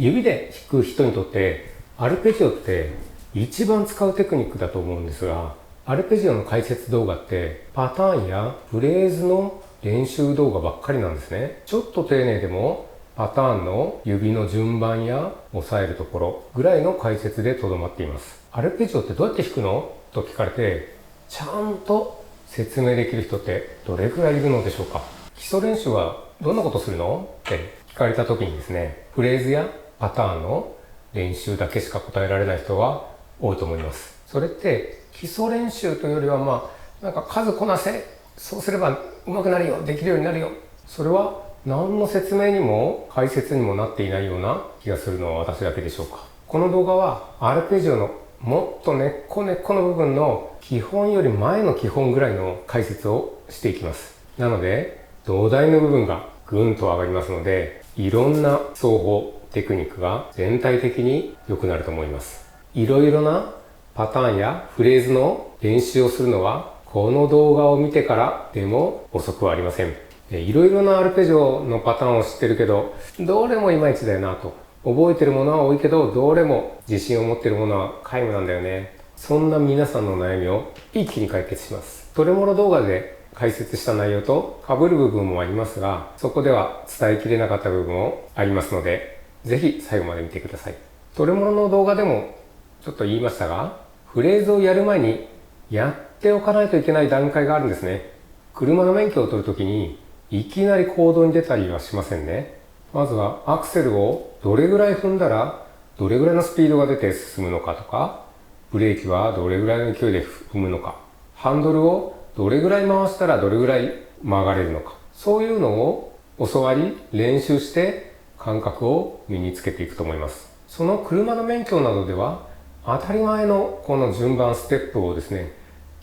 指で弾く人にとってアルペジオって一番使うテクニックだと思うんですが、アルペジオの解説動画ってパターンやフレーズの練習動画ばっかりなんですね。ちょっと丁寧でもパターンの指の順番や押さえるところぐらいの解説でとどまっています。アルペジオってどうやって弾くのと聞かれて、ちゃんと説明できる人ってどれくらいいるのでしょうか。基礎練習はどんなことするのって聞かれた時にですね、フレーズやパターンの練習だけしか答えられない人は多いと思います。それって基礎練習というよりはなんか数こなせ、そうすれば上手くなるよ、できるようになるよ、それは何の説明にも解説にもなっていないような気がするのは私だけでしょうか。この動画はアルペジオのもっと根っこの部分の基本より前の基本ぐらいの解説をしていきます。なので土台の部分がぐんと上がりますので、いろんな奏法テクニックが全体的に良くなると思います。いろいろなパターンやフレーズの練習をするのはこの動画を見てからでも遅くはありません。いろいろなアルペジオのパターンを知ってるけど、どれもいまいちだよなと。覚えてるものは多いけど、どれも自信を持ってるものは皆無なんだよね。そんな皆さんの悩みを一気に解決します。トレモロ動画で解説した内容と被る部分もありますが、そこでは伝えきれなかった部分もありますので、ぜひ最後まで見てください。トレモロの動画でもちょっと言いましたが、フレーズをやる前にやっておかないといけない段階があるんですね。車の免許を取るときにいきなり行動に出たりはしませんね。まずはアクセルをどれぐらい踏んだらどれぐらいのスピードが出て進むのかとか、ブレーキはどれぐらいの勢いで踏むのか、ハンドルをどれぐらい回したらどれぐらい曲がれるのか、そういうのを教わり練習して感覚を身につけていくと思います。その車の免許などでは当たり前のこの順番ステップをですね、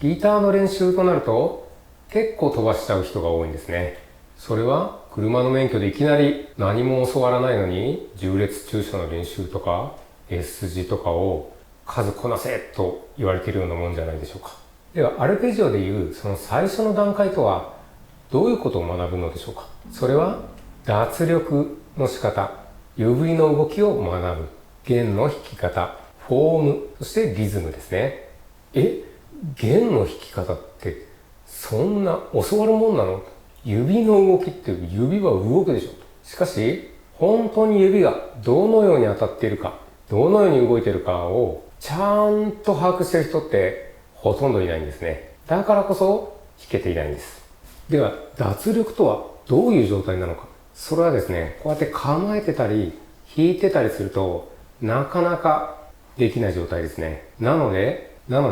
ギターの練習となると結構飛ばしちゃう人が多いんですね。それは車の免許でいきなり何も教わらないのに縦列駐車の練習とか S 字とかを数こなせと言われているようなもんじゃないでしょうか。ではアルペジオでいうその最初の段階とはどういうことを学ぶのでしょうか。それは脱力の仕方、指の動きを学ぶ、弦の弾き方、フォーム、そしてリズムですね。弦の弾き方ってそんな教わるもんなの？指の動きって指は動くでしょ。しかし本当に指がどのように当たっているか、どのように動いているかをちゃんと把握している人ってほとんどいないんですね。だからこそ弾けていないんです。では脱力とはどういう状態なのか。それはですね、こうやって構えてたり弾いてたりするとなかなかできない状態ですね。なので弾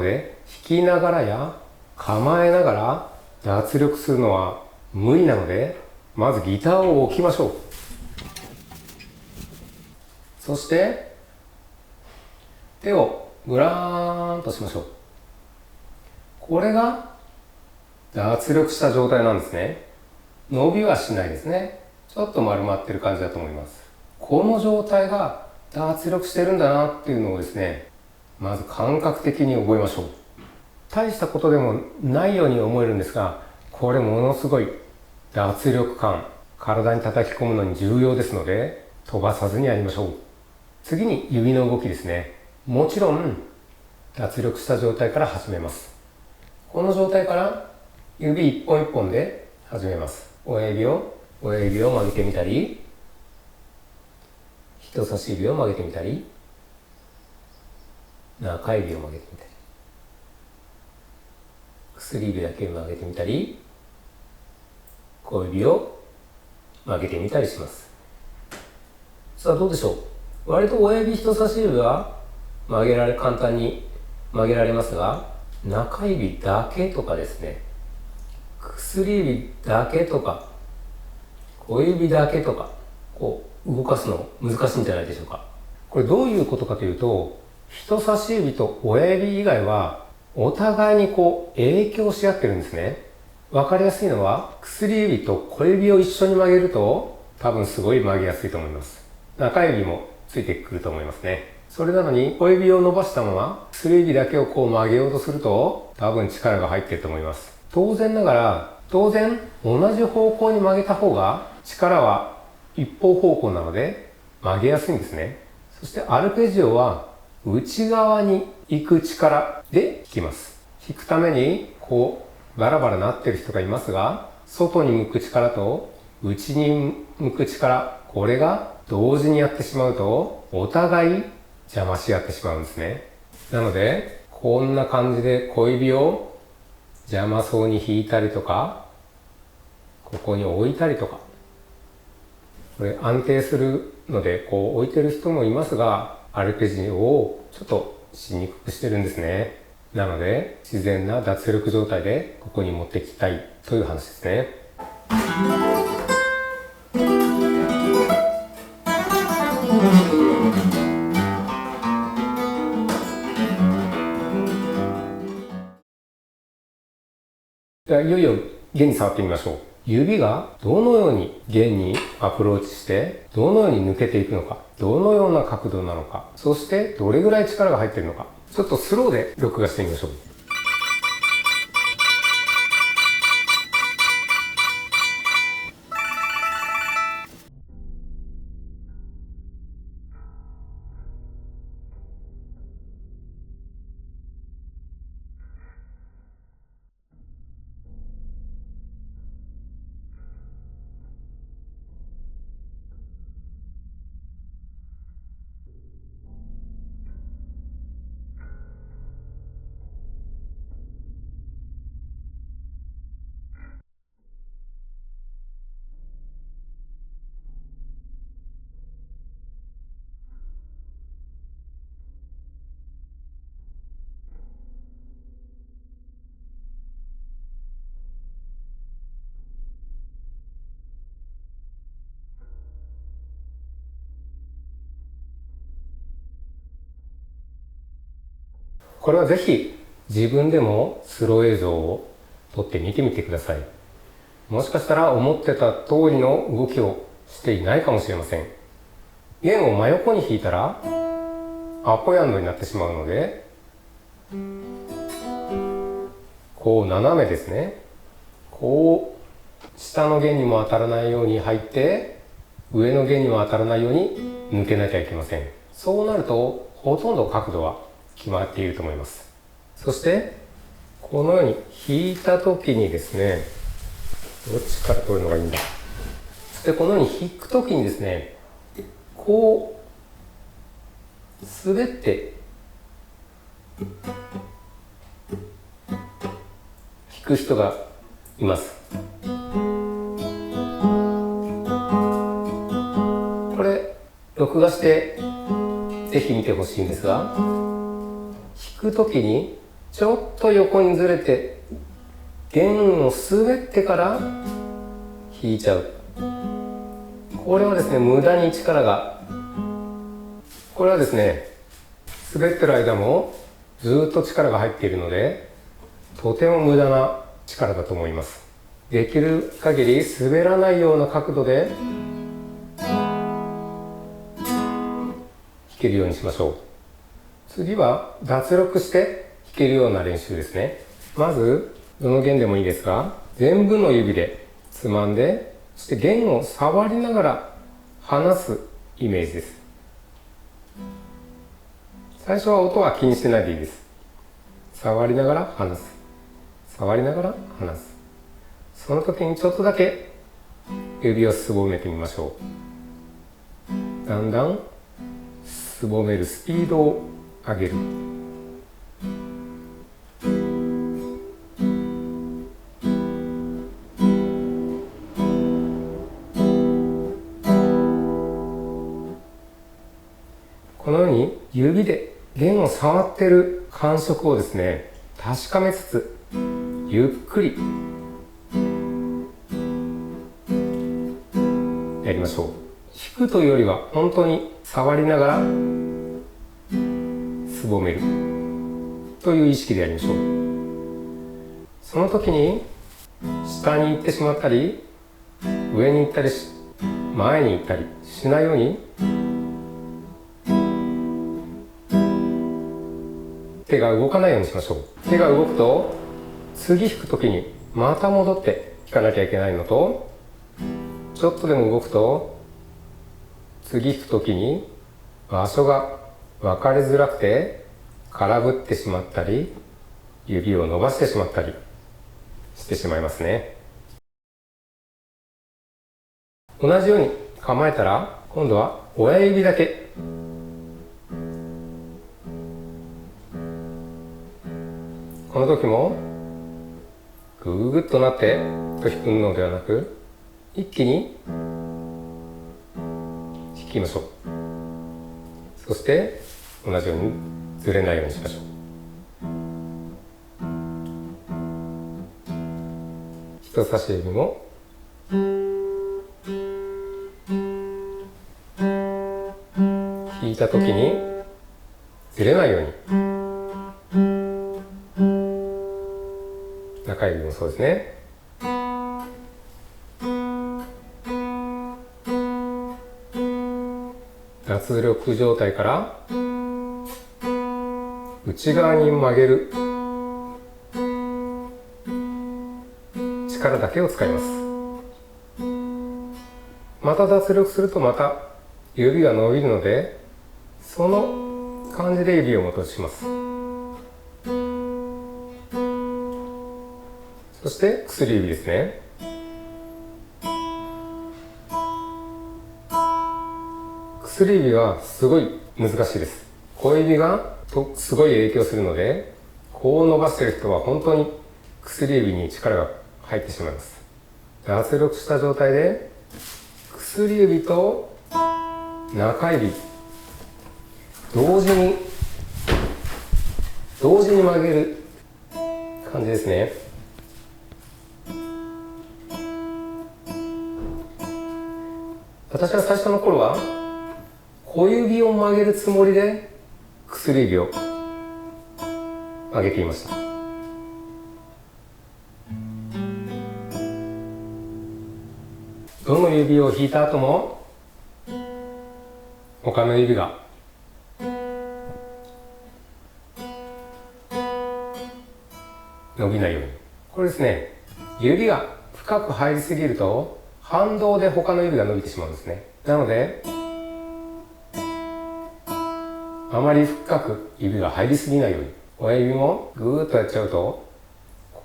きながらや構えながら脱力するのは無理なので、まずギターを置きましょう。そして手をブラーンとしましょう。これが脱力した状態なんですね。伸びはしないですね。ちょっと丸まってる感じだと思います。この状態が脱力してるんだなっていうのをですね、まず感覚的に覚えましょう。大したことでもないように思えるんですが、これものすごい脱力感、体に叩き込むのに重要ですので、飛ばさずにやりましょう。次に指の動きですね。もちろん脱力した状態から始めます。この状態から指一本一本で始めます。親指を曲げてみたり、人差し指を曲げてみたり、中指を曲げてみたり、薬指だけ曲げてみたり、小指を曲げてみたりします。さあどうでしょう。割と親指人差し指は簡単に曲げられますが、中指だけとかですね、薬指だけとか小指だけとか動かすの難しいんじゃないでしょうか。これどういうことかというと、人差し指と親指以外はお互いに影響し合ってるんですね。わかりやすいのは薬指と小指を一緒に曲げると多分すごい曲げやすいと思います。中指もついてくると思いますね。それなのに小指を伸ばしたまま薬指だけを曲げようとすると多分力が入っていると思います。当然同じ方向に曲げた方が力は一方方向なので曲げやすいんですね。そしてアルペジオは内側に行く力で弾きます。弾くためにこうバラバラなってる人がいますが、外に向く力と内に向く力、これが同時にやってしまうとお互い邪魔し合ってしまうんですね。なのでこんな感じで小指を邪魔そうに引いたりとか、ここに置いたりとか、これ安定するのでこう置いてる人もいますが、アルペジオをちょっとしにくくしてるんですね。なので自然な脱力状態でここに持っていきたいという話ですね。ではいよいよ弦に触ってみましょう。指がどのように弦にアプローチして、どのように抜けていくのか、どのような角度なのか、そしてどれぐらい力が入っているのか、ちょっとスローで録画してみましょう。これはぜひ自分でもスロー映像を撮ってみてみてください。もしかしたら思ってた通りの動きをしていないかもしれません。弦を真横に弾いたらアポヤンドになってしまうので、こう斜めですね。こう下の弦にも当たらないように入って上の弦にも当たらないように抜けなきゃいけません。そうなるとほとんど角度は決まっていると思います。そしてこのように弾いた時にですね、どっちから取るのがいいんだ。そしてこのように弾く時にですね、こう滑って弾く人がいます。これ録画してぜひ見てほしいんですが、弾くときにちょっと横にずれて弦を滑ってから弾いちゃう。これはですね、無駄に力が、これはですね、滑ってる間もずっと力が入っているので、とても無駄な力だと思います。できる限り滑らないような角度で弾けるようにしましょう。次は脱力して弾けるような練習ですね。まずどの弦でもいいですが、全部の指でつまんで、そして弦を触りながら離すイメージです。最初は音は気にしてないでいいです。触りながら離す、触りながら離す。その時にちょっとだけ指をすぼめてみましょう。だんだんすぼめるスピードを上げる。このように指で弦を触っている感触をですね、確かめつつゆっくりやりましょう。弾くというよりは本当に触りながらすぼめるという意識でやりましょう。その時に下に行ってしまったり上に行ったり前に行ったりしないように手が動かないようにしましょう。手が動くと次弾く時にまた戻って弾かなきゃいけないのと、ちょっとでも動くと次弾くときに場所が分かりづらくて空振ってしまったり、指を伸ばしてしまったりしてしまいますね。同じように構えたら、今度は親指だけこの時もグーグッとなってと弾くのではなく、一気に弾きましょう。そして同じようにずれないようにしましょう。人差し指も弾いた時にずれないように、中指もそうですね。脱力状態から内側に曲げる力だけを使います。また脱力するとまた指が伸びるので、その感じで指を戻します。そして薬指ですね。薬指はすごい難しいです。小指がすごい影響するので、こう伸ばしている人は本当に薬指に力が入ってしまいます。脱力した状態で薬指と中指同時に曲げる感じですね。私は最初の頃は小指を曲げるつもりで薬指を曲げていました。どの指を弾いた後も他の指が伸びないように。これですね、指が深く入りすぎると反動で他の指が伸びてしまうんですね。なのであまり深く指が入りすぎないように、親指もぐーっとやっちゃうと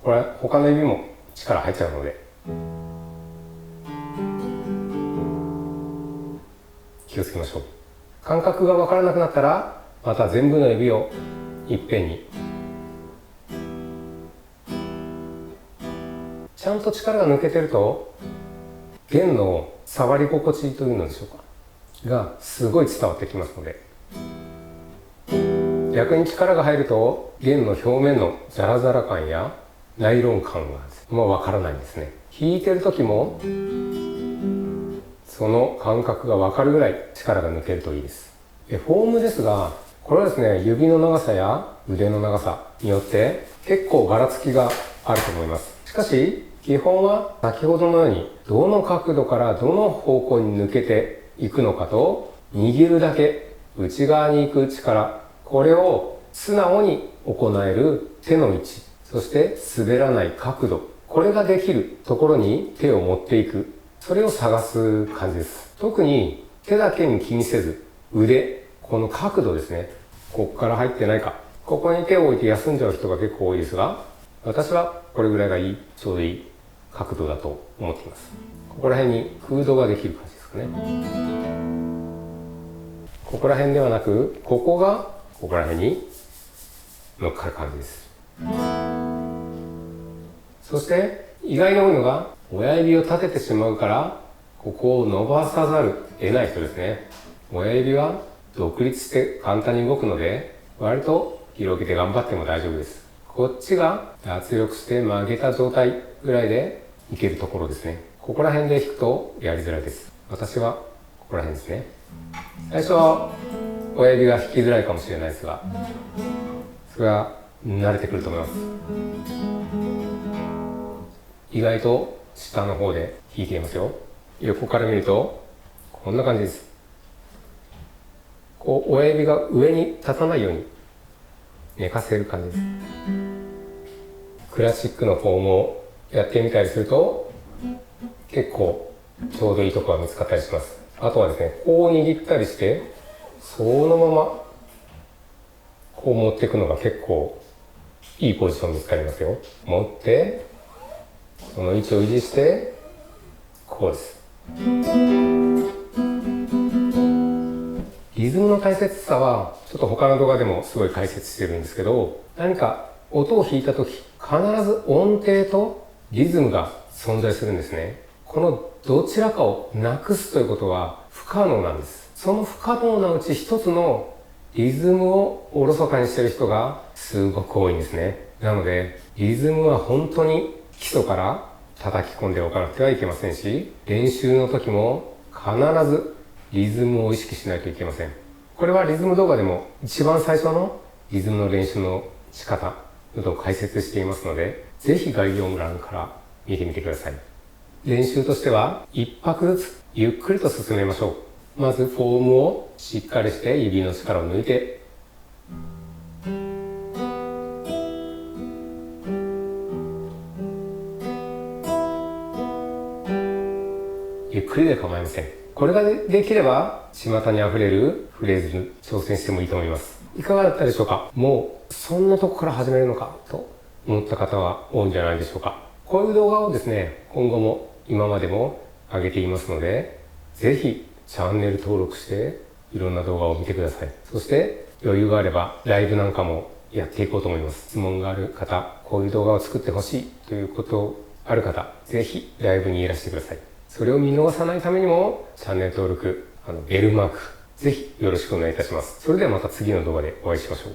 他の指も力入っちゃうので気をつけましょう。感覚が分からなくなったらまた全部の指をいっぺんに、ちゃんと力が抜けてると弦の触り心地というのでしょうかがすごい伝わってきますので、逆に力が入ると弦の表面のザラザラ感やナイロン感がもう分からないんですね。弾いてる時もその感覚が分かるぐらい力が抜けるといいです。フォームですが、これはですね、指の長さや腕の長さによって結構ガラつきがあると思います。しかし基本は先ほどのようにどの角度からどの方向に抜けていくのかと、握るだけ内側に行く力、これを素直に行える手の位置、そして滑らない角度、これができるところに手を持っていく、それを探す感じです。特に手だけに気にせず、腕、この角度ですね、ここから入ってないか、ここに手を置いて休んじゃう人が結構多いですが、私はこれぐらいがいい、ちょうどいい角度だと思っています。ここら辺に空洞ができる感じですかね。ここら辺ではなく、ここがここら辺に乗っかる感じです。そして意外に多いのが親指を立ててしまうからここを伸ばさざる得ない人ですね。親指は独立して簡単に動くので割と広げて頑張っても大丈夫です。こっちが脱力して曲げた状態ぐらいでいけるところですね。ここら辺で弾くとやりづらいです。私はここら辺ですね。最初は親指が弾きづらいかもしれないですが、それは慣れてくると思います。意外と下の方で弾いていますよ。横から見るとこんな感じです。こう親指が上に立たないように寝かせる感じです。クラシックのフォームをやってみたりすると結構ちょうどいいところが見つかったりします。あとはですね、こう握ったりして、そのまま、こう持っていくのが結構いいポジション見つかりますよ。持って、その位置を維持して、こうです。リズムの大切さは、ちょっと他の動画でもすごい解説してるんですけど、何か音を弾いたとき、必ず音程とリズムが存在するんですね。このどちらかをなくすということは不可能なんです。その不可能なうち一つのリズムをおろそかにしている人がすごく多いんですね。なので、リズムは本当に基礎から叩き込んでおかなくてはいけませんし、練習の時も必ずリズムを意識しないといけません。これはリズム動画でも一番最初のリズムの練習の仕方などを解説していますので、ぜひ概要欄から見てみてください。練習としては一拍ずつゆっくりと進めましょう。まずフォームをしっかりして指の力を抜いて、ゆっくりで構いません。これができれば巷にあふれるフレーズに挑戦してもいいと思います。いかがだったでしょうか？もうそんなとこから始めるのかと思った方は多いんじゃないでしょうか。こういう動画をですね、今後も今までも上げていますので、ぜひチャンネル登録していろんな動画を見てください。そして余裕があればライブなんかもやっていこうと思います。質問がある方、こういう動画を作ってほしいということある方、ぜひライブにいらしてください。それを見逃さないためにもチャンネル登録、ベルマーク、ぜひよろしくお願いいたします。それではまた次の動画でお会いしましょう。